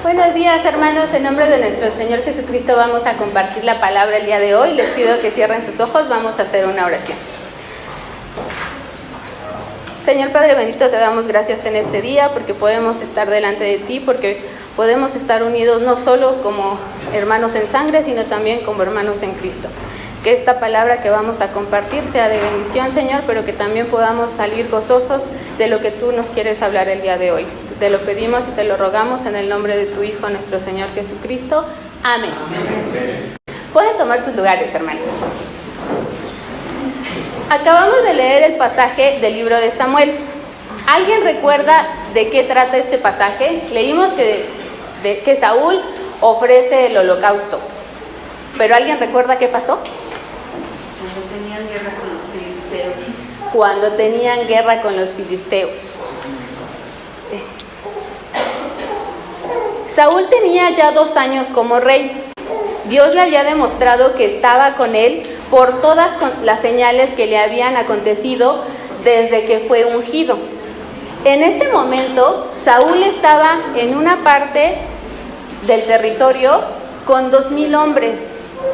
Buenos días, hermanos. En nombre de nuestro Señor Jesucristo vamos a compartir la palabra el día de hoy. Les pido que cierren sus ojos, vamos a hacer una oración. Señor Padre bendito, te damos gracias en este día porque podemos estar delante de ti, porque podemos estar unidos no solo como hermanos en sangre, sino también como hermanos en Cristo. Que esta palabra que vamos a compartir sea de bendición, Señor, pero que también podamos salir gozosos de lo que tú nos quieres hablar el día de hoy. Te lo pedimos y te lo rogamos en el nombre de tu Hijo, nuestro Señor Jesucristo. Amén. Pueden tomar sus lugares, hermanos. Acabamos de leer el pasaje del libro de Samuel. ¿Alguien recuerda de qué trata este pasaje? Leímos que Saúl ofrece el holocausto. ¿Pero alguien recuerda qué pasó? Cuando tenían guerra con los filisteos. Cuando tenían guerra con los filisteos. Saúl tenía ya 2 años como rey. Dios le había demostrado que estaba con él por todas las señales que le habían acontecido desde que fue ungido. En este momento, Saúl estaba en una parte del territorio con 2,000 hombres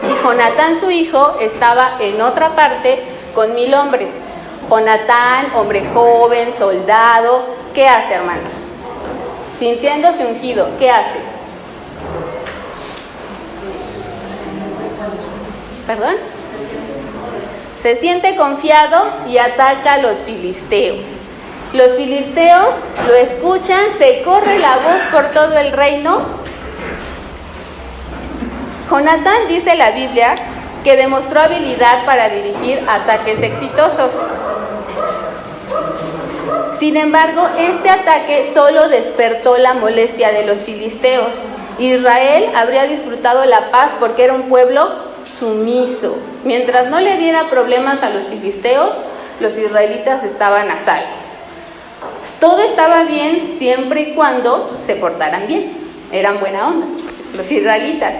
y Jonatán, su hijo, estaba en otra parte con 1,000 hombres. Jonatán, hombre joven, soldado, ¿qué hace, hermanos? Sintiéndose ungido, ¿qué hace? ¿Perdón? Se siente confiado y ataca a los filisteos. Los filisteos lo escuchan, se corre la voz por todo el reino. Jonatán, dice la Biblia, que demostró habilidad para dirigir ataques exitosos. Sin embargo, este ataque solo despertó la molestia de los filisteos. Israel habría disfrutado la paz porque era un pueblo sumiso. Mientras no le diera problemas a los filisteos, los israelitas estaban a salvo. Todo estaba bien siempre y cuando se portaran bien. Eran buena onda, los israelitas.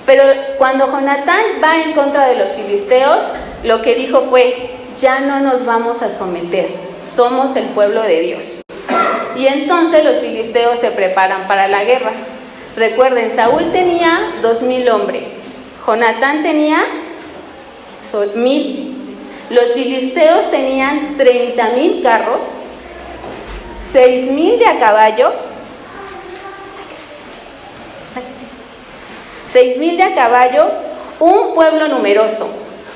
Pero cuando Jonatán va en contra de los filisteos, lo que dijo fue: ya no nos vamos a someter. Somos el pueblo de Dios. Y entonces los filisteos se preparan para la guerra. Recuerden, Saúl tenía 2,000 hombres. Jonatán tenía 1,000. Los filisteos tenían 30,000 carros, 6,000 de a caballo, 6,000 de a caballo, un pueblo numeroso.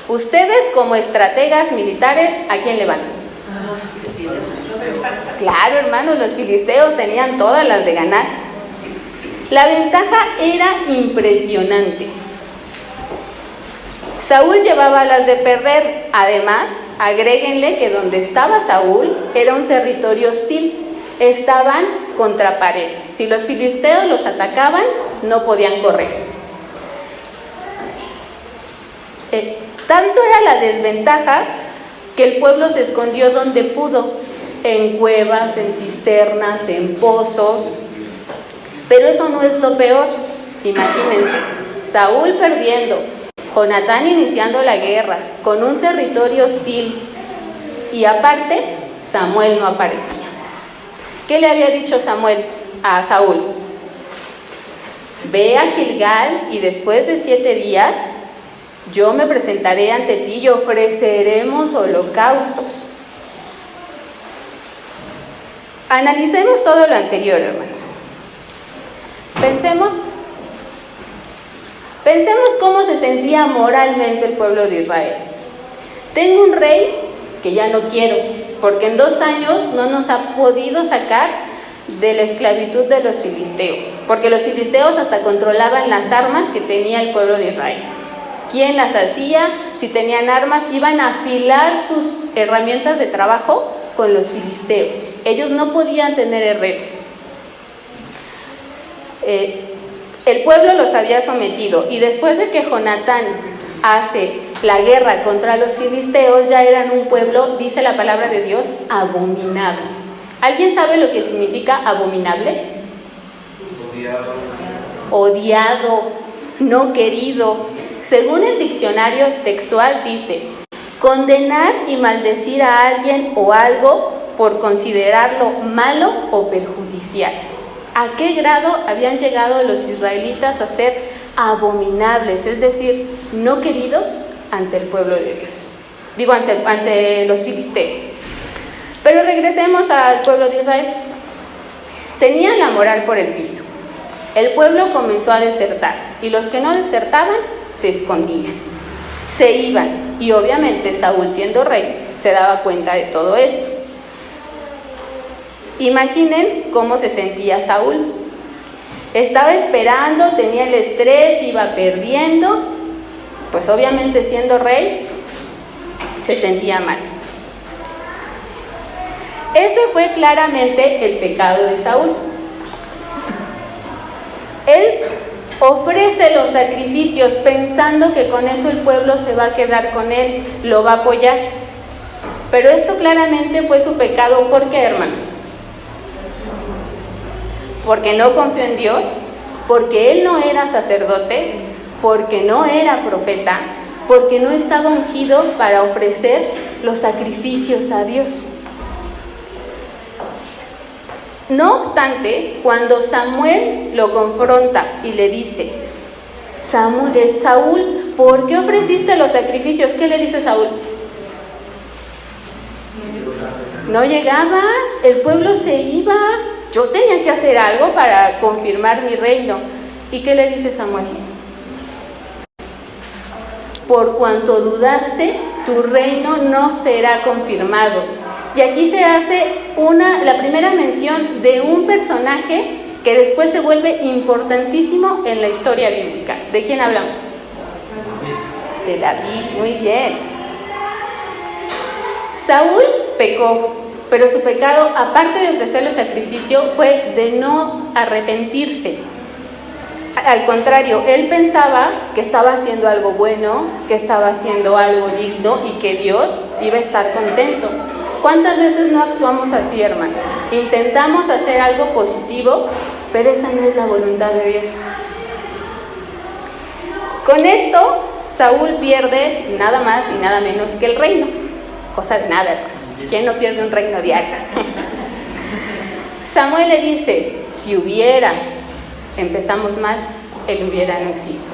Ustedes, como estrategas militares, ¿a quién le van? Claro, hermanos, los filisteos tenían todas las de ganar. La ventaja era impresionante. Saúl llevaba las de perder. Además, agréguenle que donde estaba Saúl era un territorio hostil. Estaban contra pared. Si los filisteos los atacaban, no podían correr. Tanto era la desventaja que el pueblo se escondió donde pudo, en cuevas, en cisternas, en pozos. Pero eso no es lo peor. Imagínense, Saúl perdiendo, Jonatán iniciando la guerra, con un territorio hostil, y aparte, Samuel no aparecía. ¿Qué le había dicho Samuel a Saúl? Ve a Gilgal y después de 7 días, yo me presentaré ante ti y ofreceremos holocaustos. Analicemos todo lo anterior, hermanos. Pensemos cómo se sentía moralmente el pueblo de Israel. Tengo un rey que ya no quiero, porque en 2 años no nos ha podido sacar de la esclavitud de los filisteos, porque los filisteos hasta controlaban las armas que tenía el pueblo de Israel. ¿Quién las hacía? Si tenían armas, iban a afilar sus herramientas de trabajo con los filisteos. Ellos no podían tener herreros. El pueblo los había sometido, y después de que Jonatán hace la guerra contra los filisteos, ya eran un pueblo, dice la palabra de Dios, abominable. ¿Alguien sabe lo que significa abominable? Odiado, no querido. Según el diccionario textual dice: condenar y maldecir a alguien o algo por considerarlo malo o perjudicial. a qué grado habían llegado los israelitas a ser abominables, es decir, no queridos ante el pueblo de Dios. Digo, ante los filisteos. Pero regresemos al pueblo de Israel. Tenían la moral por el piso. El pueblo comenzó a desertar y los que no desertaban se escondían, se iban, y obviamente Saúl, siendo rey, se daba cuenta de todo esto. Imaginen cómo se sentía Saúl. Estaba esperando, tenía el estrés, iba perdiendo, pues obviamente siendo rey se sentía mal. Ese fue claramente el pecado de Saúl. Él ofrece los sacrificios pensando que con eso el pueblo se va a quedar con él, lo va a apoyar. Pero esto claramente fue su pecado. ¿Por qué, hermanos? Porque no confió en Dios, porque él no era sacerdote, porque no era profeta, porque no estaba ungido para ofrecer los sacrificios a Dios. No obstante, cuando Samuel lo confronta y le dice: Saúl, ¿por qué ofreciste los sacrificios? ¿Qué le dice Saúl? No llegabas, el pueblo se iba, yo tenía que hacer algo para confirmar mi reino. ¿Y qué le dice Samuel? Por cuanto dudaste, tu reino no será confirmado. Y aquí se hace la primera mención de un personaje que después se vuelve importantísimo en la historia bíblica. ¿De quién hablamos? De David, muy bien. Saúl pecó, pero su pecado, aparte de ofrecerle sacrificio, fue de no arrepentirse. Al contrario, él pensaba que estaba haciendo algo bueno, que estaba haciendo algo digno y que Dios iba a estar contento. ¿Cuántas veces no actuamos así, hermanos? Intentamos hacer algo positivo, pero esa no es la voluntad de Dios. Con esto, Saúl pierde nada más y nada menos que el reino. Cosa de nada, hermanos. ¿Quién no pierde un reino diario? Samuel le dice: si hubieras, empezamos mal, el hubiera no existe.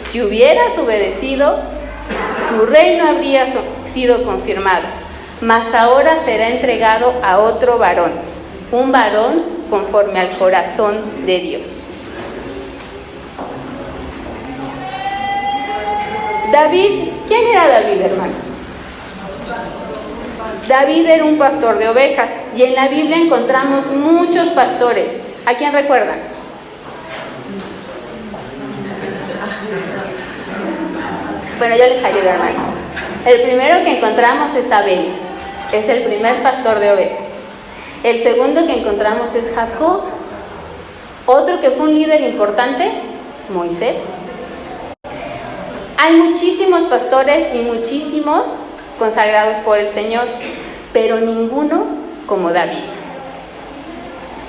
Si hubieras obedecido, tu reino habría sido confirmado, mas ahora será entregado a otro varón, un varón conforme al corazón de Dios. David, ¿quién era David, hermanos? David era un pastor de ovejas, y en la Biblia encontramos muchos pastores. ¿A quién recuerdan? Bueno, yo les ayudo, hermanos. El primero que encontramos es Abel, es el primer pastor de ovejas. El segundo que encontramos es Jacob. Otro que fue un líder importante, Moisés. Hay muchísimos pastores y muchísimos consagrados por el Señor, pero ninguno como David.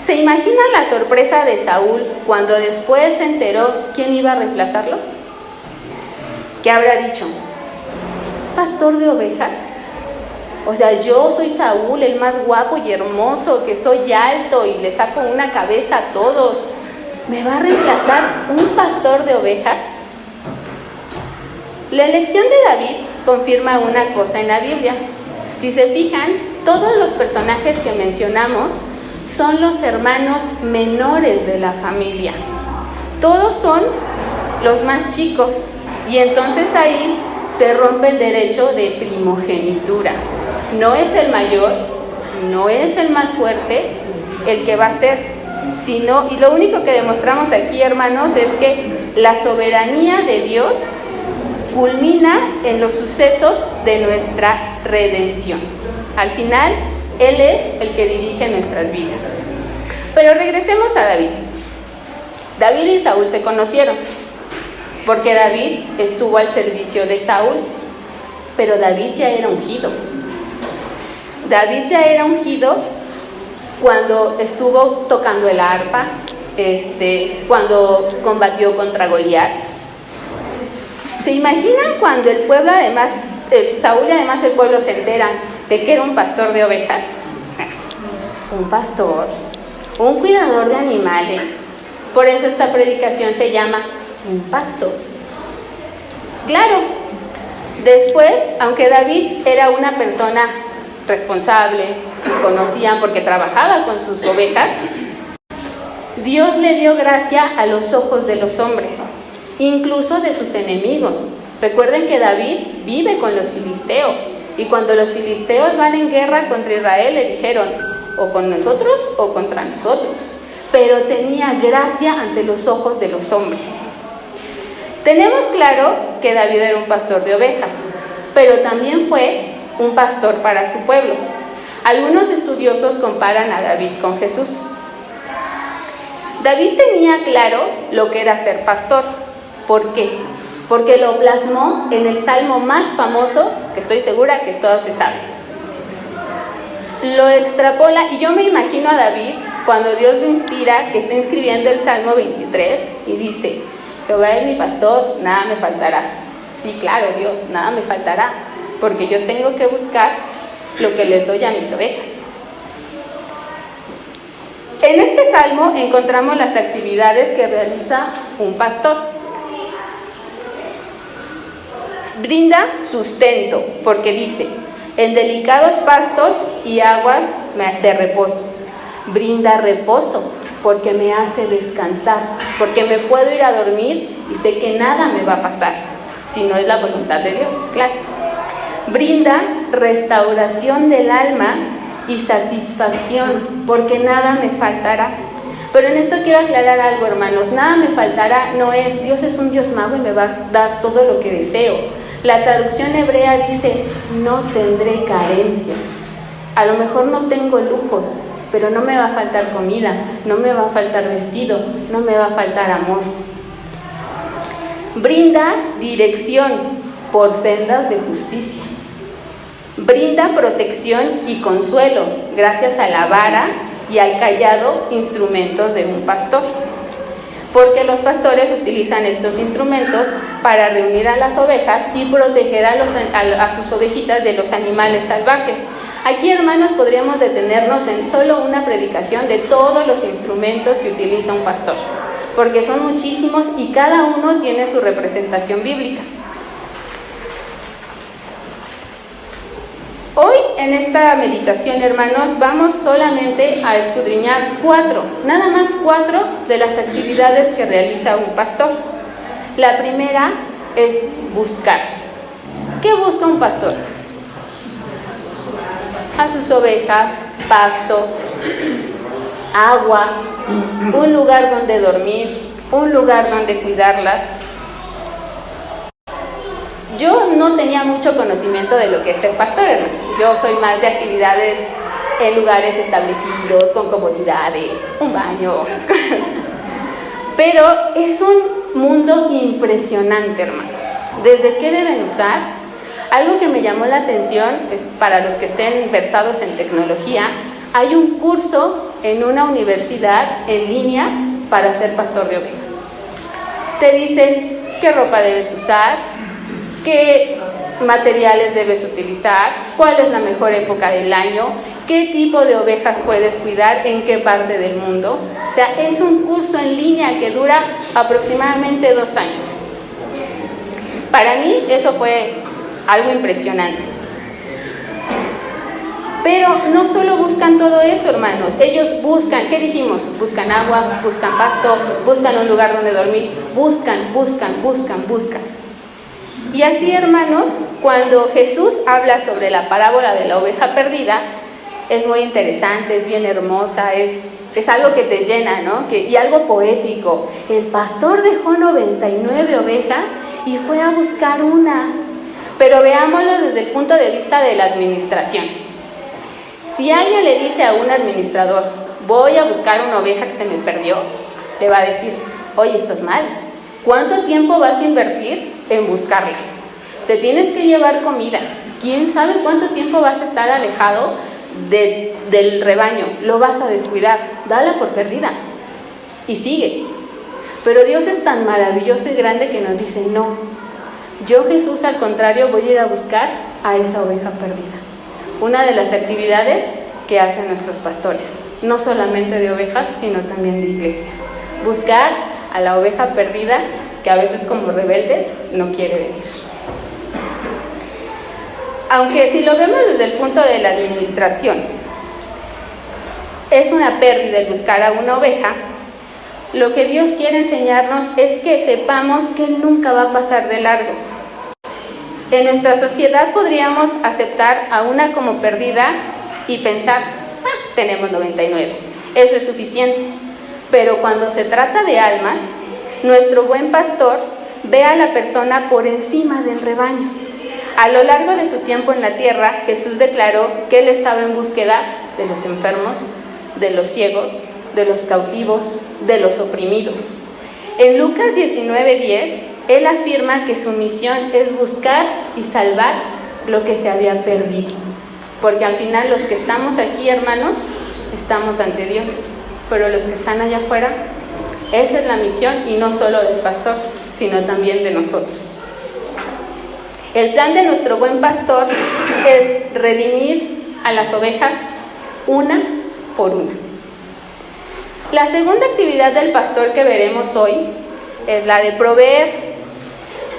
¿Se imaginan la sorpresa de Saúl cuando después se enteró quién iba a reemplazarlo? ¿Qué habrá dicho? ¿Pastor de ovejas? O sea, yo soy Saúl, el más guapo y hermoso, que soy alto y le saco una cabeza a todos. ¿Me va a reemplazar un pastor de ovejas? La elección de David confirma una cosa en la Biblia. Si se fijan, todos los personajes que mencionamos son los hermanos menores de la familia. Todos son los más chicos, y entonces ahí se rompe el derecho de primogenitura. No es el mayor, no es el más fuerte el que va a ser, sino, y lo único que demostramos aquí, hermanos, es que la soberanía de Dios culmina en los sucesos de nuestra redención. Al final, Él es el que dirige nuestras vidas. Pero regresemos a David. David y Saúl se conocieron, porque David estuvo al servicio de Saúl, pero David ya era ungido. David ya era ungido cuando estuvo tocando el arpa, cuando combatió contra Goliat. ¿Se imaginan cuando el pueblo además, Saúl y además el pueblo se enteran de que era un pastor de ovejas? Un pastor, un cuidador de animales. Por eso esta predicación se llama un pastor. Claro, después, aunque David era una persona responsable, conocían porque trabajaba con sus ovejas, Dios le dio gracia a los ojos de los hombres, incluso de sus enemigos. Recuerden que David vive con los filisteos, y cuando los filisteos van en guerra contra Israel, le dijeron, o con nosotros o contra nosotros. Pero tenía gracia ante los ojos de los hombres. Tenemos claro que David era un pastor de ovejas, pero también fue un pastor para su pueblo. Algunos estudiosos comparan a David con Jesús. David tenía claro lo que era ser pastor. ¿Por qué? Porque lo plasmó en el salmo más famoso, que estoy segura que todos se saben. Lo extrapola, y yo me imagino a David cuando Dios lo inspira, que está escribiendo el Salmo 23 y dice: Jehová es mi pastor, nada me faltará. Sí, claro, Dios, nada me faltará, porque yo tengo que buscar lo que les doy a mis ovejas. En este salmo encontramos las actividades que realiza un pastor. Brinda sustento, porque dice: en delicados pastos y aguas de reposo. Brinda reposo, porque me hace descansar, porque me puedo ir a dormir y sé que nada me va a pasar, si no es la voluntad de Dios, claro. Brinda restauración del alma y satisfacción, porque nada me faltará. Pero en esto quiero aclarar algo, hermanos. Nada me faltará no es Dios es un Dios mago y me va a dar todo lo que deseo. La traducción hebrea dice: no tendré carencias. A lo mejor no tengo lujos, pero no me va a faltar comida, no me va a faltar vestido, no me va a faltar amor. Brinda dirección por sendas de justicia. Brinda protección y consuelo gracias a la vara y al cayado, instrumentos de un pastor. Porque los pastores utilizan estos instrumentos para reunir a las ovejas y proteger a sus ovejitas de los animales salvajes. Aquí, hermanos, podríamos detenernos en solo una predicación de todos los instrumentos que utiliza un pastor, porque son muchísimos y cada uno tiene su representación bíblica. Hoy en esta meditación, hermanos, vamos solamente a escudriñar nada más cuatro de las actividades que realiza un pastor. La primera es buscar. ¿Qué busca un pastor? A sus ovejas, pasto, agua, un lugar donde dormir, un lugar donde cuidarlas. Yo no tenía mucho conocimiento de lo que es ser pastor, hermanos. Yo soy más de actividades en lugares establecidos, con comodidades, un baño. Pero es un mundo impresionante, hermanos. ¿Desde qué deben usar? Algo que me llamó la atención es, para los que estén versados en tecnología, hay un curso en una universidad en línea para ser pastor de ovejas. Te dicen qué ropa debes usar, qué materiales debes utilizar, cuál es la mejor época del año, qué tipo de ovejas puedes cuidar, en qué parte del mundo. O sea, es un curso en línea que dura aproximadamente 2 años. Para mí eso fue algo impresionante. Pero no solo buscan todo eso, hermanos. Ellos buscan, ¿qué dijimos? Buscan agua, buscan pasto, buscan un lugar donde dormir, buscan. Y así, hermanos, cuando Jesús habla sobre la parábola de la oveja perdida, es muy interesante, es bien hermosa, es algo que te llena, ¿no? Y algo poético. El pastor dejó 99 ovejas y fue a buscar una. Pero veámoslo desde el punto de vista de la administración. Si alguien le dice a un administrador: voy a buscar una oveja que se me perdió, le va a decir: oye, estás mal. ¿Cuánto tiempo vas a invertir en buscarla? Te tienes que llevar comida. ¿Quién sabe cuánto tiempo vas a estar alejado del rebaño? Lo vas a descuidar. Dala por perdida. Y sigue. Pero Dios es tan maravilloso y grande que nos dice: no. Yo, Jesús, al contrario, voy a ir a buscar a esa oveja perdida. Una de las actividades que hacen nuestros pastores. no solamente de ovejas, sino también de iglesias. Buscar a la oveja perdida, que a veces como rebelde no quiere venir. Aunque si lo vemos desde el punto de la administración, es una pérdida el buscar a una oveja, lo que Dios quiere enseñarnos es que sepamos que Él nunca va a pasar de largo. En nuestra sociedad podríamos aceptar a una como perdida y pensar, tenemos 99, eso es suficiente. Pero cuando se trata de almas, nuestro buen pastor ve a la persona por encima del rebaño. A lo largo de su tiempo en la tierra, Jesús declaró que Él estaba en búsqueda de los enfermos, de los ciegos, de los cautivos, de los oprimidos. En Lucas 19:10, Él afirma que su misión es buscar y salvar lo que se había perdido. Porque al final los que estamos aquí, hermanos, estamos ante Dios. Pero los que están allá afuera, esa es la misión, y no solo del pastor, sino también de nosotros. El plan de nuestro buen pastor es redimir a las ovejas una por una. La segunda actividad del pastor que veremos hoy es la de proveer.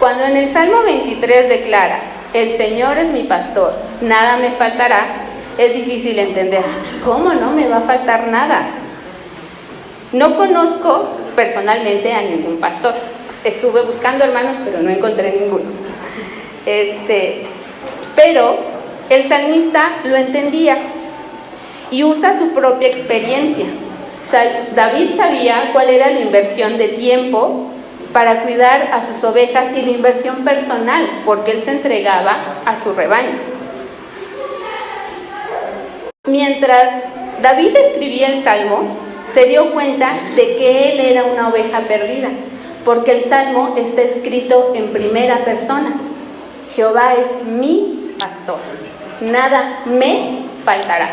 Cuando en el Salmo 23 declara, el Señor es mi pastor, nada me faltará, es difícil entender, ¿cómo no me va a faltar nada? No conozco personalmente a ningún pastor. Estuve buscando, hermanos, pero no encontré ninguno. Pero el salmista lo entendía y usa su propia experiencia. David sabía cuál era la inversión de tiempo para cuidar a sus ovejas y la inversión personal, porque él se entregaba a su rebaño. Mientras David escribía el Salmo, se dio cuenta de que él era una oveja perdida, porque el Salmo está escrito en primera persona. Jehová es mi pastor, nada me faltará,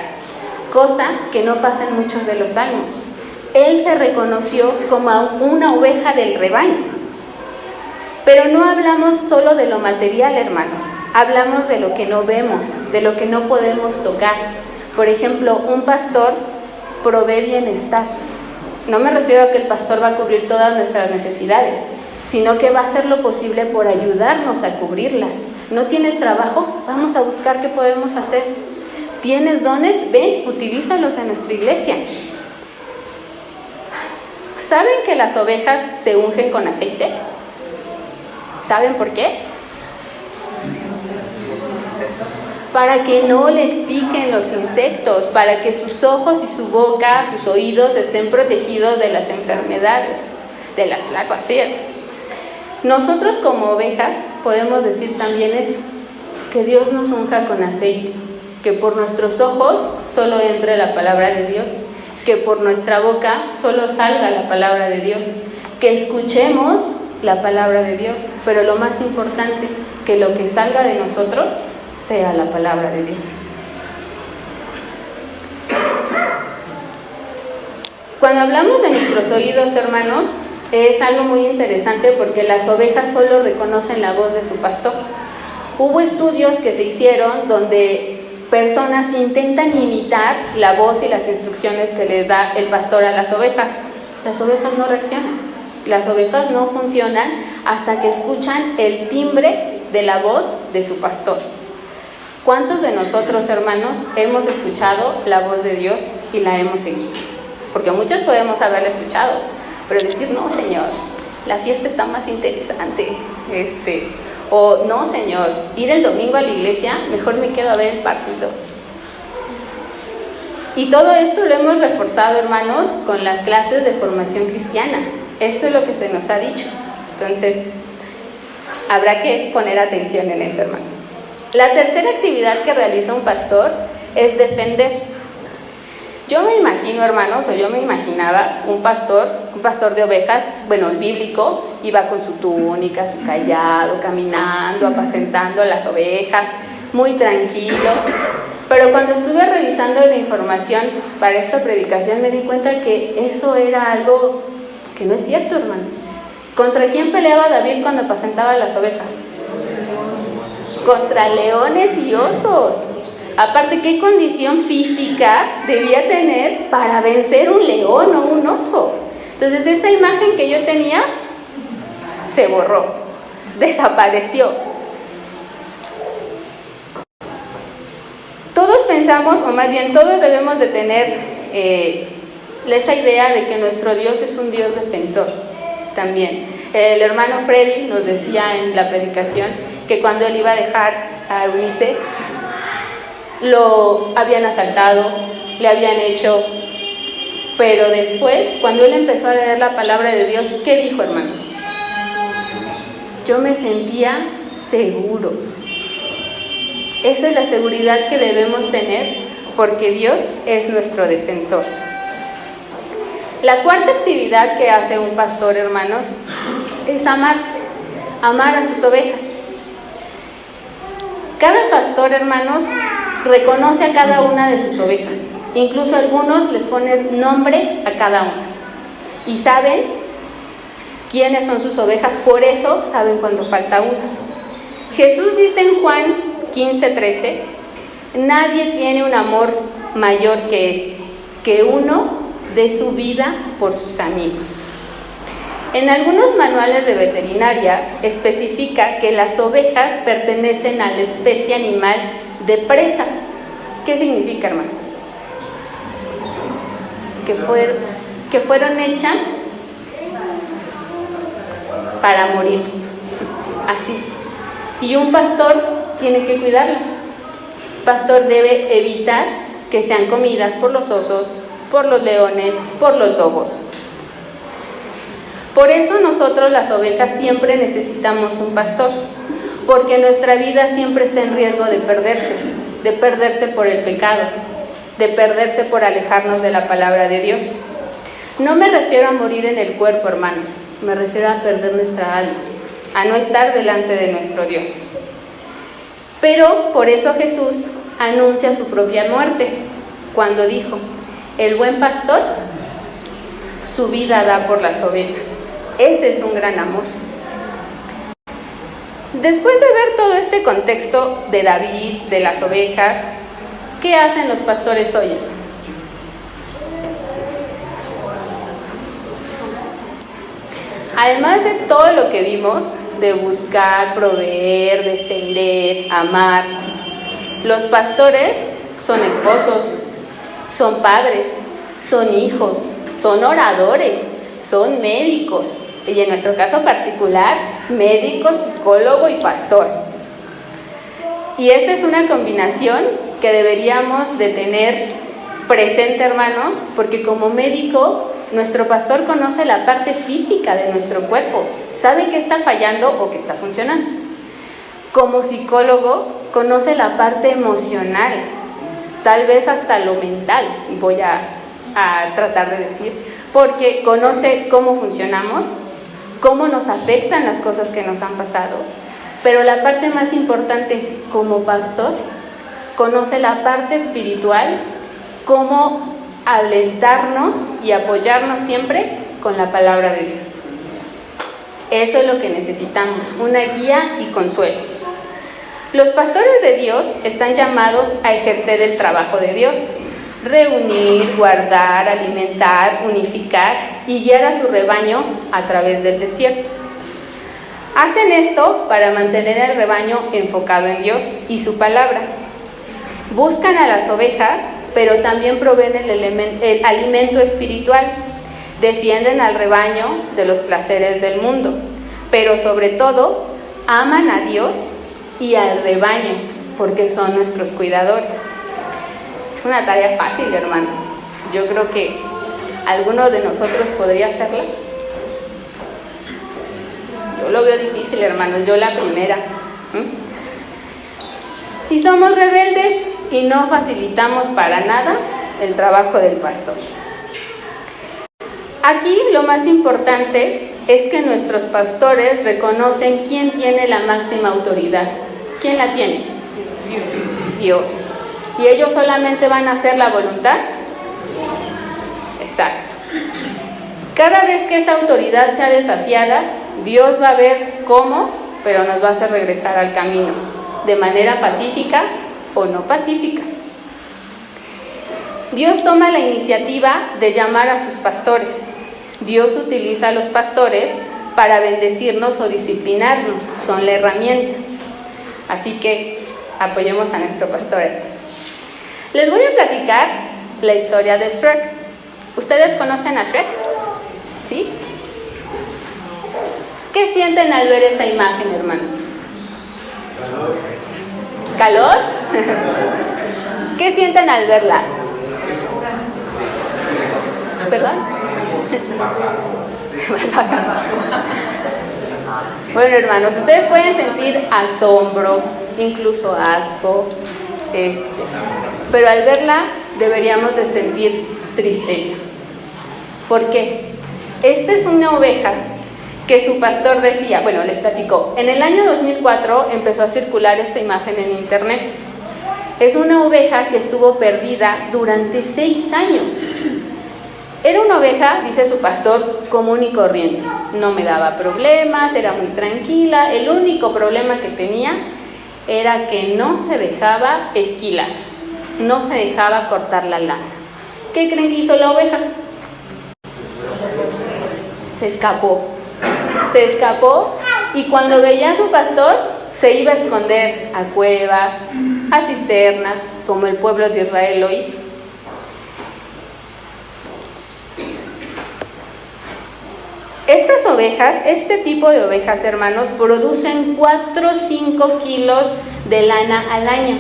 cosa que no pasa en muchos de los salmos. Él se reconoció como una oveja del rebaño. Pero no hablamos solo de lo material, hermanos, hablamos de lo que no vemos, de lo que no podemos tocar. Por ejemplo, un pastor provee bienestar. No me refiero a que el pastor va a cubrir todas nuestras necesidades, sino que va a hacer lo posible por ayudarnos a cubrirlas. ¿No tienes trabajo? Vamos a buscar qué podemos hacer. ¿Tienes dones? Ven, utilízalos en nuestra iglesia. ¿Saben que las ovejas se ungen con aceite? ¿Saben por qué? Para que no les piquen los insectos, para que sus ojos y su boca, sus oídos estén protegidos de las enfermedades, de las plagas. Nosotros como ovejas podemos decir también eso, que Dios nos unja con aceite, que por nuestros ojos solo entre la palabra de Dios, que por nuestra boca solo salga la palabra de Dios, que escuchemos la palabra de Dios, pero lo más importante, que lo que salga de nosotros sea la palabra de Dios. Cuando hablamos de nuestros oídos, hermanos, es algo muy interesante porque las ovejas solo reconocen la voz de su pastor. Hubo estudios que se hicieron donde personas intentan imitar la voz y las instrucciones que les da el pastor a las ovejas. Las ovejas no reaccionan, las ovejas no funcionan hasta que escuchan el timbre de la voz de su pastor. ¿Cuántos de nosotros, hermanos, hemos escuchado la voz de Dios y la hemos seguido? Porque muchos podemos haberla escuchado, pero decir, no, Señor, la fiesta está más interesante, o no, Señor, ir el domingo a la iglesia, mejor me quedo a ver el partido. Y todo esto lo hemos reforzado, hermanos, con las clases de formación cristiana. Esto es lo que se nos ha dicho. Entonces, habrá que poner atención en eso, hermanos. La tercera actividad que realiza un pastor es defender. Yo me imagino, hermanos, o yo me imaginaba un pastor de ovejas, bueno, el bíblico, iba con su túnica, su cayado, caminando, apacentando a las ovejas, muy tranquilo. Pero cuando estuve revisando la información para esta predicación me di cuenta que eso era algo que no es cierto, hermanos. ¿Contra quién peleaba David cuando apacentaba las ovejas? Contra leones y osos. Aparte, ¿qué condición física debía tener para vencer un león o un oso? Entonces, esa imagen que yo tenía se borró, desapareció. Todos pensamos, o más bien todos debemos de tener esa idea de que nuestro Dios es un Dios defensor también. El hermano Freddy nos decía en la predicación que cuando él iba a dejar a Eunice, lo habían asaltado, le habían hecho, pero después, cuando él empezó a leer la palabra de Dios, ¿qué dijo, hermanos? Yo me sentía seguro. Esa es la seguridad que debemos tener, porque Dios es nuestro defensor. La cuarta actividad que hace un pastor, hermanos, es amar a sus ovejas. Cada pastor, hermanos, reconoce a cada una de sus ovejas. Incluso algunos les ponen nombre a cada una. Y saben quiénes son sus ovejas, por eso saben cuando falta una. Jesús dice en Juan 15:13, nadie tiene un amor mayor que este, que uno dé su vida por sus amigos. En algunos manuales de veterinaria especifica que las ovejas pertenecen a la especie animal de presa. ¿Qué significa, hermanos? Que fueron hechas para morir. Así. Y un pastor tiene que cuidarlas. El pastor debe evitar que sean comidas por los osos, por los leones, por los lobos. Por eso nosotros las ovejas siempre necesitamos un pastor, porque nuestra vida siempre está en riesgo de perderse por el pecado, de perderse por alejarnos de la palabra de Dios. No me refiero a morir en el cuerpo, hermanos, me refiero a perder nuestra alma, a no estar delante de nuestro Dios. Pero por eso Jesús anuncia su propia muerte, cuando dijo, el buen pastor su vida da por las ovejas. Ese es un gran amor. Después de ver todo este contexto de David, de las ovejas, ¿qué hacen los pastores hoy, hermanos? Además de todo lo que vimos, de buscar, proveer, defender, amar, los pastores son esposos, son padres, son hijos, son oradores, son médicos, y en nuestro caso particular, médico, psicólogo y pastor. Y esta es una combinación que deberíamos de tener presente, hermanos, porque como médico, nuestro pastor conoce la parte física de nuestro cuerpo, sabe qué está fallando o qué está funcionando. Como psicólogo, conoce la parte emocional, tal vez hasta lo mental, voy a tratar de decir, porque conoce cómo funcionamos, cómo nos afectan las cosas que nos han pasado, pero la parte más importante, como pastor, conoce la parte espiritual, cómo alentarnos y apoyarnos siempre con la palabra de Dios. Eso es lo que necesitamos, una guía y consuelo. Los pastores de Dios están llamados a ejercer el trabajo de Dios, reunir, guardar, alimentar, unificar y guiar a su rebaño a través del desierto. Hacen esto para mantener el rebaño enfocado en Dios y su palabra. Buscan a las ovejas, pero también proveen el alimento espiritual. Defienden al rebaño de los placeres del mundo, pero sobre todo aman a Dios y al rebaño, porque son nuestros cuidadores. Es una tarea fácil, hermanos. Yo creo que alguno de nosotros podría hacerla. Yo lo veo difícil, hermanos, yo la primera. Y somos rebeldes y no facilitamos para nada el trabajo del pastor. Aquí lo más importante es que nuestros pastores reconocen quién tiene la máxima autoridad. ¿Quién la tiene? Dios. ¿Y ellos solamente van a hacer la voluntad? Exacto. Cada vez que esa autoridad sea desafiada, Dios va a ver cómo, pero nos va a hacer regresar al camino, de manera pacífica o no pacífica. Dios toma la iniciativa de llamar a sus pastores. Dios utiliza a los pastores para bendecirnos o disciplinarnos, son la herramienta. Así que apoyemos a nuestro pastor. Les voy a platicar la historia de Shrek. ¿Ustedes conocen a Shrek? ¿Sí? ¿Qué sienten al ver esa imagen, hermanos? ¿Calor? ¿Qué sienten al verla? ¿Perdón? Bueno, hermanos, ustedes pueden sentir asombro, incluso asco, pero al verla deberíamos de sentir tristeza. ¿Por qué? Esta es una oveja que su pastor decía, bueno, les platicó, en el año 2004 empezó a circular esta imagen en internet. Es una oveja que estuvo perdida durante 6 años. Era una oveja, dice su pastor, común y corriente. No me daba problemas, era muy tranquila. El único problema que tenía era que no se dejaba esquilar, no se dejaba cortar la lana. ¿Qué creen que hizo la oveja? Se escapó y cuando veía a su pastor se iba a esconder a cuevas, a cisternas, como el pueblo de Israel lo hizo. Estas ovejas, este tipo de ovejas, hermanos, producen 4 o 5 kilos de lana al año.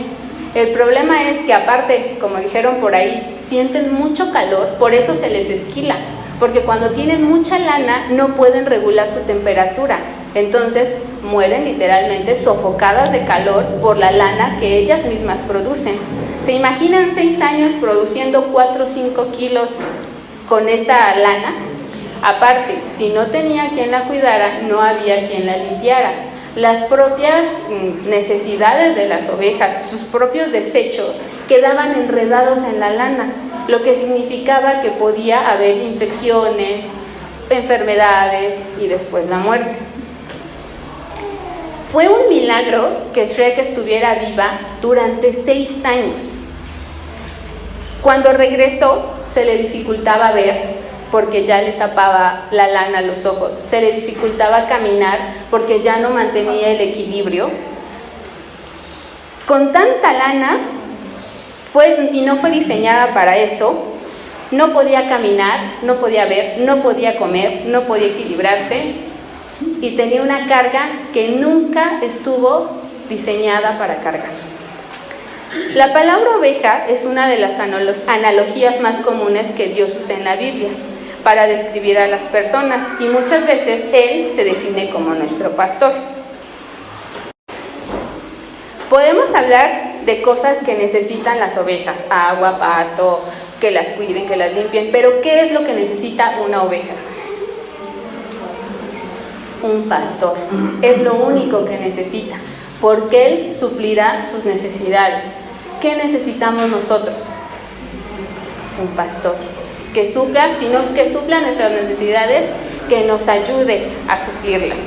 El problema es que aparte, como dijeron por ahí, sienten mucho calor, por eso se les esquila, porque cuando tienen mucha lana no pueden regular su temperatura, entonces mueren literalmente sofocadas de calor por la lana que ellas mismas producen. ¿Se imaginan 6 años produciendo 4 o 5 kilos con esta lana? Aparte, si no tenía quien la cuidara, no había quien la limpiara. Las propias necesidades de las ovejas, sus propios desechos, quedaban enredados en la lana, lo que significaba que podía haber infecciones, enfermedades y después la muerte. Fue un milagro que Shrek estuviera viva durante 6 años. Cuando regresó, se le dificultaba ver porque ya le tapaba la lana los ojos, se le dificultaba caminar porque ya no mantenía el equilibrio. Con tanta lana, y no fue diseñada para eso, no podía caminar, no podía ver, no podía comer, no podía equilibrarse y tenía una carga que nunca estuvo diseñada para cargar. La palabra oveja es una de las analogías más comunes que Dios usa en la Biblia para describir a las personas y muchas veces Él se define como nuestro pastor. Podemos hablar de cosas que necesitan las ovejas, agua, pasto, que las cuiden, que las limpien, pero ¿qué es lo que necesita una oveja? Un pastor, es lo único que necesita, porque Él suplirá sus necesidades. ¿Qué necesitamos nosotros? Un pastor que supla, que supla nuestras necesidades, que nos ayude a suplirlas.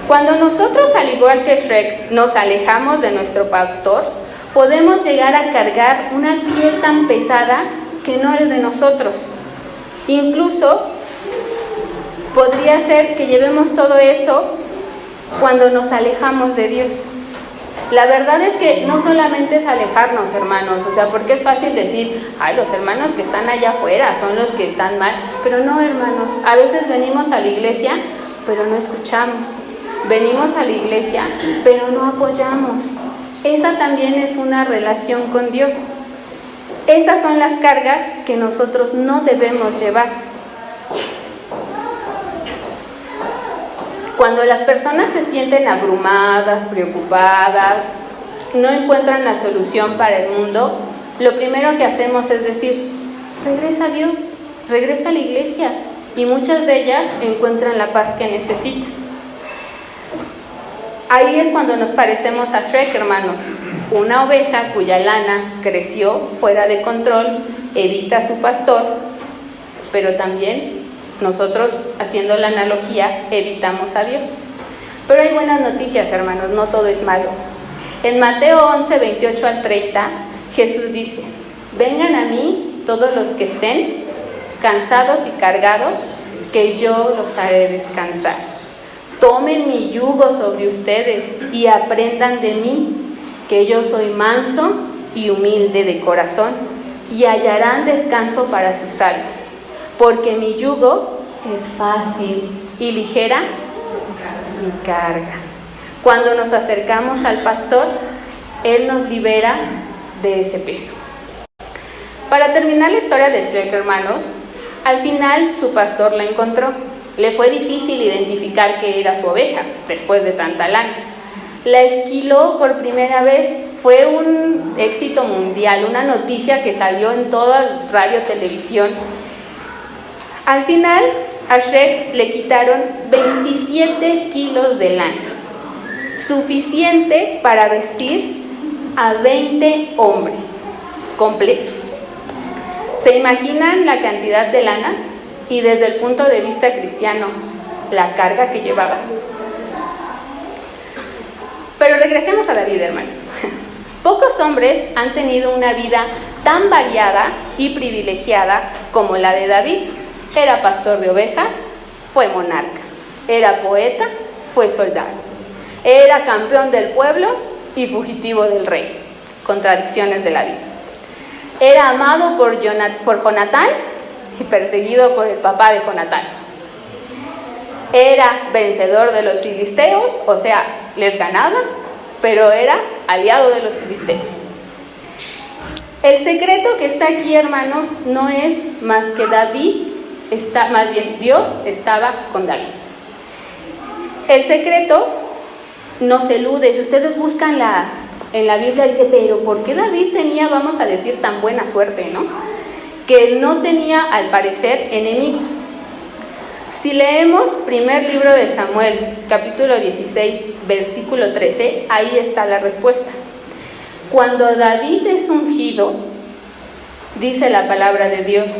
Cuando nosotros, al igual que Shrek, nos alejamos de nuestro pastor, podemos llegar a cargar una piel tan pesada que no es de nosotros. Incluso podría ser que llevemos todo eso cuando nos alejamos de Dios. La verdad es que no solamente es alejarnos, hermanos, porque es fácil decir, ay, los hermanos que están allá afuera son los que están mal, pero no, hermanos, a veces venimos a la iglesia, pero no escuchamos, venimos a la iglesia, pero no apoyamos. Esa también es una relación con Dios. Esas son las cargas que nosotros no debemos llevar. Cuando las personas se sienten abrumadas, preocupadas, no encuentran la solución para el mundo, lo primero que hacemos es decir, regresa a Dios, regresa a la iglesia, y muchas de ellas encuentran la paz que necesitan. Ahí es cuando nos parecemos a Shrek, hermanos, una oveja cuya lana creció fuera de control, evita a su pastor, pero también nosotros, haciendo la analogía, evitamos a Dios. Pero hay buenas noticias, hermanos, no todo es malo. En Mateo 11, 28 al 30, Jesús dice: vengan a mí todos los que estén cansados y cargados, que yo los haré descansar. Tomen mi yugo sobre ustedes y aprendan de mí, que yo soy manso y humilde de corazón, y hallarán descanso para sus almas, porque mi yugo es fácil y ligera mi carga. Cuando nos acercamos al pastor, Él nos libera de ese peso. Para terminar la historia de Shrek, hermanos, al final su pastor la encontró. Le fue difícil identificar que era su oveja después de tanta lana. La esquiló por primera vez. Fue un éxito mundial, una noticia que salió en toda el radio, televisión. Al final, a Shrek le quitaron 27 kilos de lana, suficiente para vestir a 20 hombres completos. ¿Se imaginan la cantidad de lana? Y desde el punto de vista cristiano, la carga que llevaba. Pero regresemos a David, hermanos. Pocos hombres han tenido una vida tan variada y privilegiada como la de David. Era pastor de ovejas, fue monarca. Era poeta, fue soldado. Era campeón del pueblo y fugitivo del rey. Contradicciones de la vida. Era amado por Jonatán y perseguido por el papá de Jonatán. Era vencedor de los filisteos, o sea, les ganaba, pero era aliado de los filisteos. El secreto que está aquí, hermanos, no es más que Dios estaba con David. El secreto nos elude. Si ustedes buscan en la Biblia, dice, pero ¿por qué David tenía, vamos a decir, tan buena suerte, no? Que no tenía, al parecer, enemigos. Si leemos primer libro de Samuel, capítulo 16, versículo 13, ahí está la respuesta. Cuando David es ungido, dice la palabra de Dios,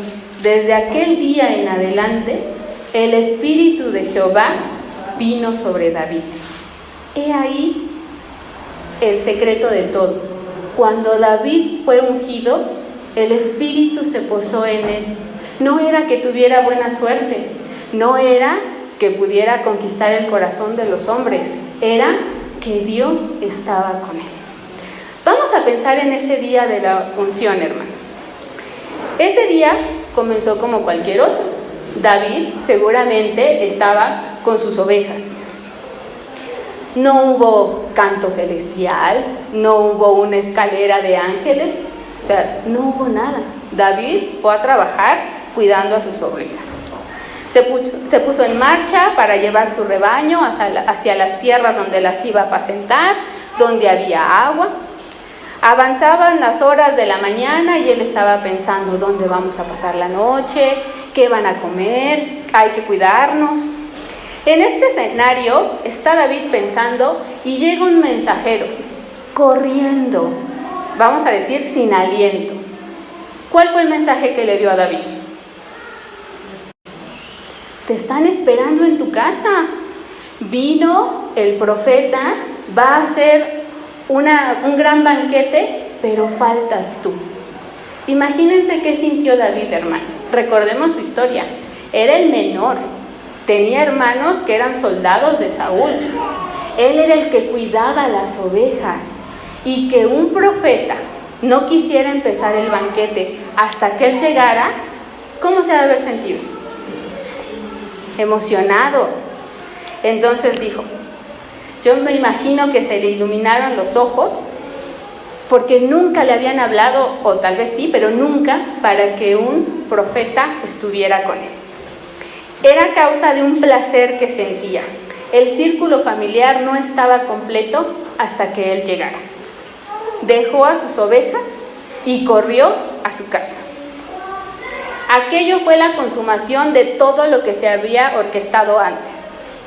desde aquel día en adelante, el Espíritu de Jehová vino sobre David. He ahí el secreto de todo. Cuando David fue ungido, el Espíritu se posó en él. No era que tuviera buena suerte, no era que pudiera conquistar el corazón de los hombres, era que Dios estaba con él. Vamos a pensar en ese día de la unción, hermanos. Ese día comenzó como cualquier otro. David seguramente estaba con sus ovejas. No hubo canto celestial, no hubo una escalera de ángeles, o sea, no hubo nada. David fue a trabajar cuidando a sus ovejas. Se puso en marcha para llevar su rebaño hacia las tierras donde las iba a apacentar, donde había agua. Avanzaban las horas de la mañana y él estaba pensando, ¿dónde vamos a pasar la noche? ¿Qué van a comer? Hay que cuidarnos. En este escenario está David pensando y llega un mensajero, corriendo, vamos a decir sin aliento. ¿Cuál fue el mensaje que le dio a David? Te están esperando en tu casa. Vino el profeta, va a hacer un gran banquete, pero faltas tú. Imagínense qué sintió David, hermanos. Recordemos su historia. Era el menor. Tenía hermanos que eran soldados de Saúl. Él era el que cuidaba las ovejas. Y que un profeta no quisiera empezar el banquete hasta que él llegara, ¿cómo se ha de haber sentido? Emocionado. Entonces dijo, yo me imagino que se le iluminaron los ojos, porque nunca le habían hablado, o tal vez sí, pero nunca, para que un profeta estuviera con él. Era causa de un placer que sentía. El círculo familiar no estaba completo hasta que él llegara. Dejó a sus ovejas y corrió a su casa. Aquello fue la consumación de todo lo que se había orquestado antes.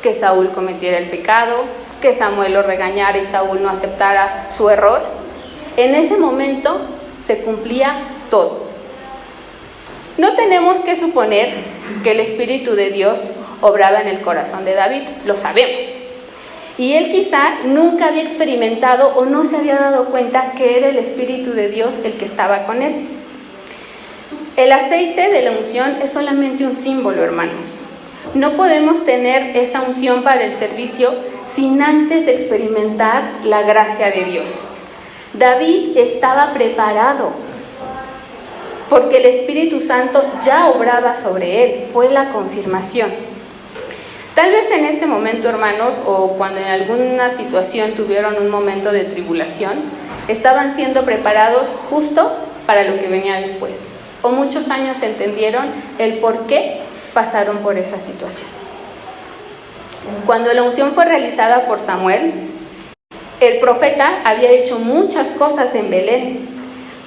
Que Saúl cometiera el pecado, que Samuel lo regañara y Saúl no aceptara su error. En ese momento se cumplía todo. No tenemos que suponer que el Espíritu de Dios obraba en el corazón de David, lo sabemos. Y él quizá nunca había experimentado o no se había dado cuenta que era el Espíritu de Dios el que estaba con él. El aceite de la unción es solamente un símbolo, hermanos. No podemos tener esa unción para el servicio sin antes experimentar la gracia de Dios. David estaba preparado porque el Espíritu Santo ya obraba sobre él, fue la confirmación. Tal vez en este momento, hermanos, o cuando en alguna situación tuvieron un momento de tribulación, estaban siendo preparados justo para lo que venía después. O muchos años entendieron el por qué pasaron por esa situación. Cuando la unción fue realizada por Samuel, el profeta había hecho muchas cosas en Belén,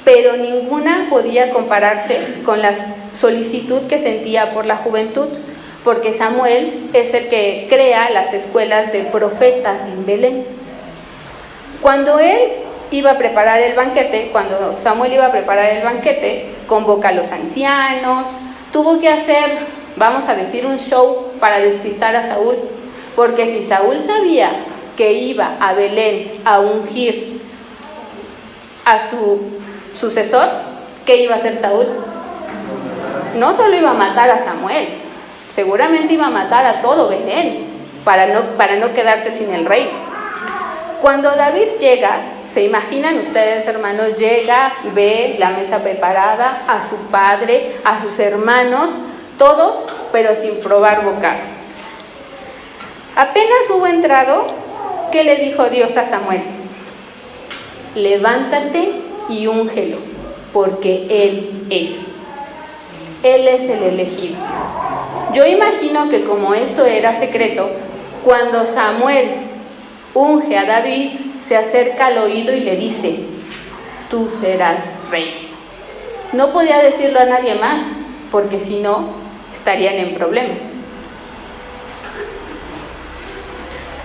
pero ninguna podía compararse con la solicitud que sentía por la juventud, porque Samuel es el que crea las escuelas de profetas en Belén. Cuando Samuel iba a preparar el banquete, convoca a los ancianos, tuvo que hacer, vamos a decir, un show para despistar a Saúl, porque si Saúl sabía que iba a Belén a ungir a su sucesor, ¿qué iba a hacer Saúl? No solo iba a matar a Samuel, seguramente iba a matar a todo Belén para no quedarse sin el rey. Cuando David llega, se imaginan ustedes, hermanos, llega, ve la mesa preparada, a su padre, a sus hermanos, todos, pero sin probar bocado. Apenas hubo entrado, ¿qué le dijo Dios a Samuel? Levántate y úngelo, porque Él es el elegido. Yo imagino que como esto era secreto, cuando Samuel unge a David, se acerca al oído y le dice: tú serás rey. No podía decirlo a nadie más, porque si no, estarían en problemas.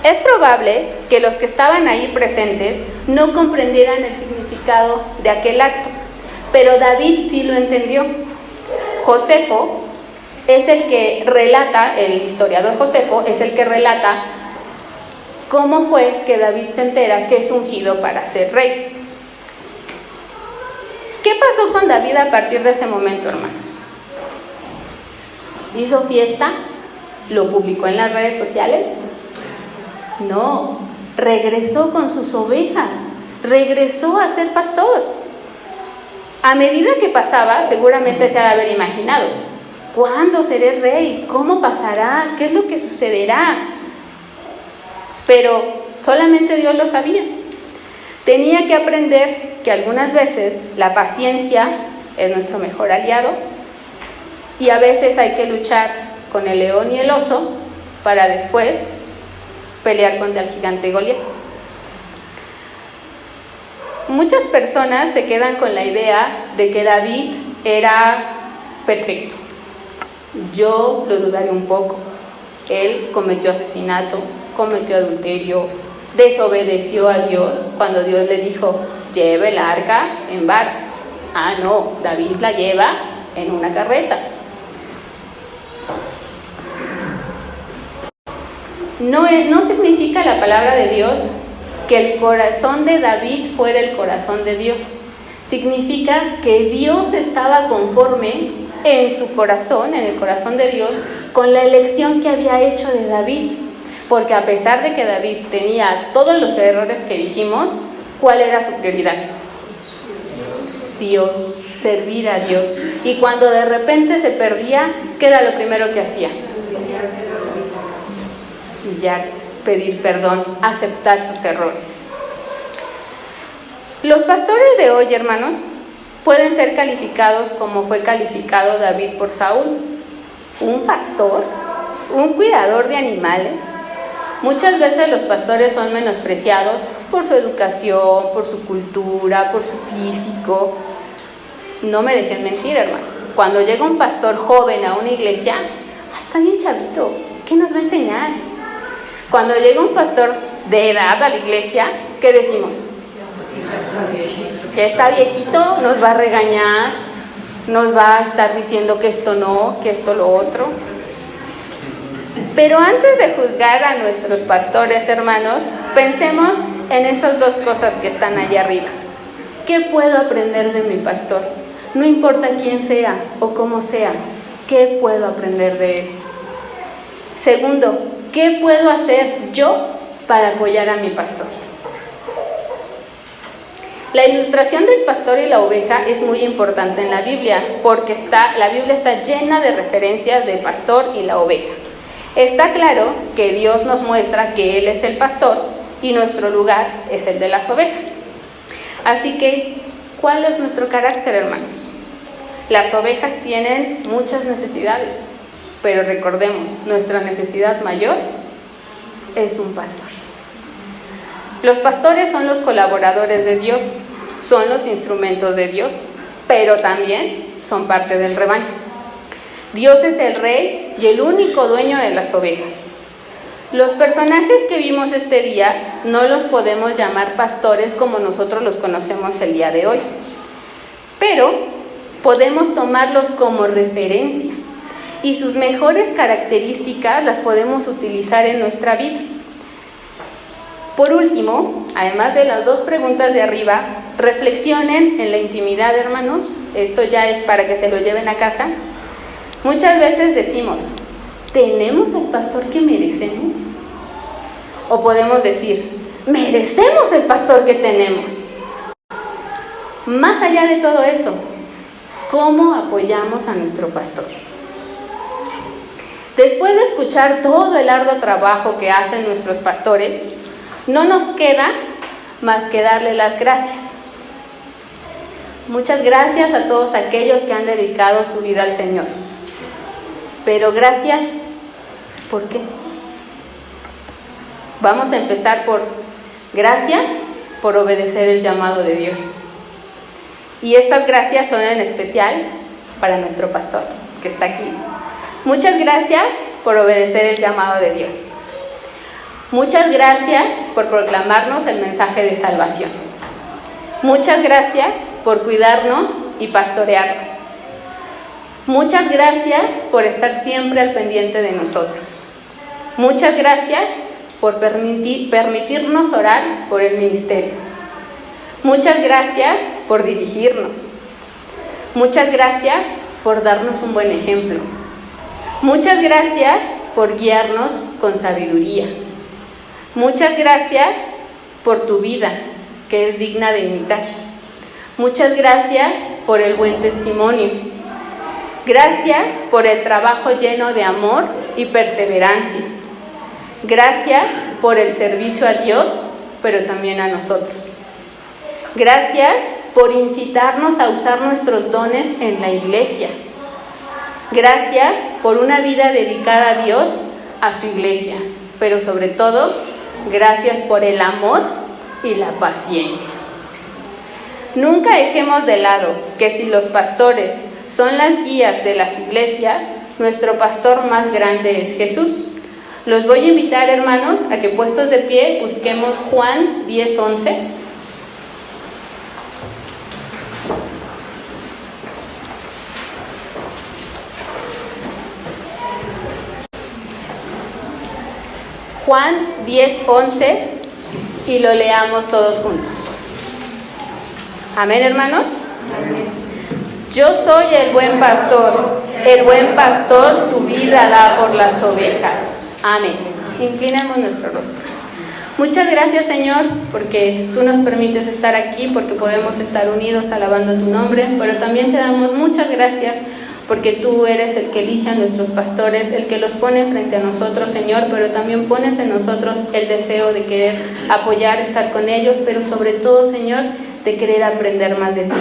Es probable que los que estaban ahí presentes no comprendieran el significado de aquel acto, pero David sí lo entendió. Josefo es el que relata, el historiador Josefo es el que relata cómo fue que David se entera que es ungido para ser rey. ¿Qué pasó con David a partir de ese momento, hermanos? ¿Hizo fiesta? ¿Lo publicó en las redes sociales? No, regresó con sus ovejas, regresó a ser pastor. A medida que pasaba, seguramente se ha de haber imaginado: ¿cuándo seré rey? ¿Cómo pasará? ¿Qué es lo que sucederá? Pero solamente Dios lo sabía. Tenía que aprender que algunas veces la paciencia es nuestro mejor aliado y a veces hay que luchar con el león y el oso para después pelear contra el gigante Goliat. Muchas personas se quedan con la idea de que David era perfecto. Yo lo dudaré un poco. Él cometió asesinato, cometió adulterio, desobedeció a Dios cuando Dios le dijo: lleve el arca en barcas. Ah, no, David la lleva en una carreta. No significa la palabra de Dios que el corazón de David fuera el corazón de Dios. Significa que Dios estaba conforme en su corazón, en el corazón de Dios, con la elección que había hecho de David. Porque a pesar de que David tenía todos los errores que dijimos, ¿cuál era su prioridad? Dios, servir a Dios. Y cuando de repente se perdía, ¿qué era lo primero que hacía? Humillarse, pedir perdón, aceptar sus errores. Los pastores de hoy, hermanos, pueden ser calificados como fue calificado David por Saúl: un pastor, un cuidador de animales. Muchas veces los pastores son menospreciados por su educación, por su cultura, por su físico. No me dejen mentir, hermanos. Cuando llega un pastor joven a una iglesia, está bien chavito, ¿qué nos va a enseñar? Cuando llega un pastor de edad a la iglesia, ¿qué decimos? Que está viejito, nos va a regañar, nos va a estar diciendo que esto no, que esto lo otro. Pero antes de juzgar a nuestros pastores, hermanos, pensemos en esas dos cosas que están allá arriba. ¿Qué puedo aprender de mi pastor? No importa quién sea o cómo sea, ¿qué puedo aprender de él? Segundo, ¿qué puedo hacer yo para apoyar a mi pastor? La ilustración del pastor y la oveja es muy importante en la Biblia, porque la Biblia está llena de referencias del pastor y la oveja. Está claro que Dios nos muestra que Él es el pastor y nuestro lugar es el de las ovejas. Así que, ¿cuál es nuestro carácter, hermanos? Las ovejas tienen muchas necesidades, pero recordemos, nuestra necesidad mayor es un pastor. Los pastores son los colaboradores de Dios, son los instrumentos de Dios, pero también son parte del rebaño. Dios es el rey y el único dueño de las ovejas. Los personajes que vimos este día no los podemos llamar pastores como nosotros los conocemos el día de hoy, pero podemos tomarlos como referencia y sus mejores características las podemos utilizar en nuestra vida. Por último, además de las dos preguntas de arriba, reflexionen en la intimidad, hermanos. Esto ya es para que se lo lleven a casa. Muchas veces decimos, ¿tenemos el pastor que merecemos? O podemos decir, merecemos el pastor que tenemos. Más allá de todo eso, ¿cómo apoyamos a nuestro pastor? Después de escuchar todo el arduo trabajo que hacen nuestros pastores, no nos queda más que darle las gracias. Muchas gracias a todos aquellos que han dedicado su vida al Señor. Pero gracias, ¿por qué? Vamos a empezar por gracias por obedecer el llamado de Dios. Y estas gracias son en especial para nuestro pastor, que está aquí. Muchas gracias por obedecer el llamado de Dios. Muchas gracias por proclamarnos el mensaje de salvación. Muchas gracias por cuidarnos y pastorearnos. Muchas gracias por estar siempre al pendiente de nosotros. Muchas gracias por permitirnos orar por el ministerio. Muchas gracias por dirigirnos. Muchas gracias por darnos un buen ejemplo. Muchas gracias por guiarnos con sabiduría. Muchas gracias por tu vida, que es digna de imitar. Muchas gracias por el buen testimonio. Gracias por el trabajo lleno de amor y perseverancia. Gracias por el servicio a Dios, pero también a nosotros. Gracias por incitarnos a usar nuestros dones en la iglesia. Gracias por una vida dedicada a Dios, a su iglesia, pero sobre todo, gracias por el amor y la paciencia. Nunca dejemos de lado que si los pastores son las guías de las iglesias, nuestro pastor más grande es Jesús. Los voy a invitar, hermanos, a que puestos de pie busquemos Juan 10:11. Juan 10:11 y lo leamos todos juntos. Amén, hermanos. Amén. Yo soy el buen pastor su vida da por las ovejas. Amén. Inclinemos nuestro rostro. Muchas gracias, Señor, porque tú nos permites estar aquí, porque podemos estar unidos alabando tu nombre, pero también te damos muchas gracias porque tú eres el que elige a nuestros pastores, el que los pone frente a nosotros, Señor, pero también pones en nosotros el deseo de querer apoyar, estar con ellos, pero sobre todo, Señor, de querer aprender más de ti.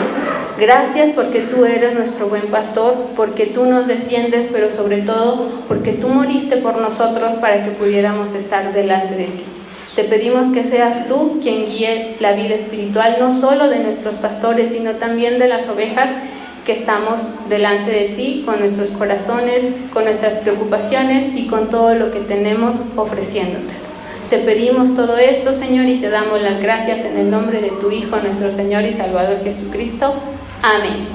Gracias porque tú eres nuestro buen pastor, porque tú nos defiendes, pero sobre todo porque tú moriste por nosotros para que pudiéramos estar delante de ti. Te pedimos que seas tú quien guíe la vida espiritual, no solo de nuestros pastores, sino también de las ovejas que estamos delante de ti, con nuestros corazones, con nuestras preocupaciones y con todo lo que tenemos ofreciéndote. Te pedimos todo esto, Señor, y te damos las gracias en el nombre de tu Hijo, nuestro Señor y Salvador Jesucristo. Amén.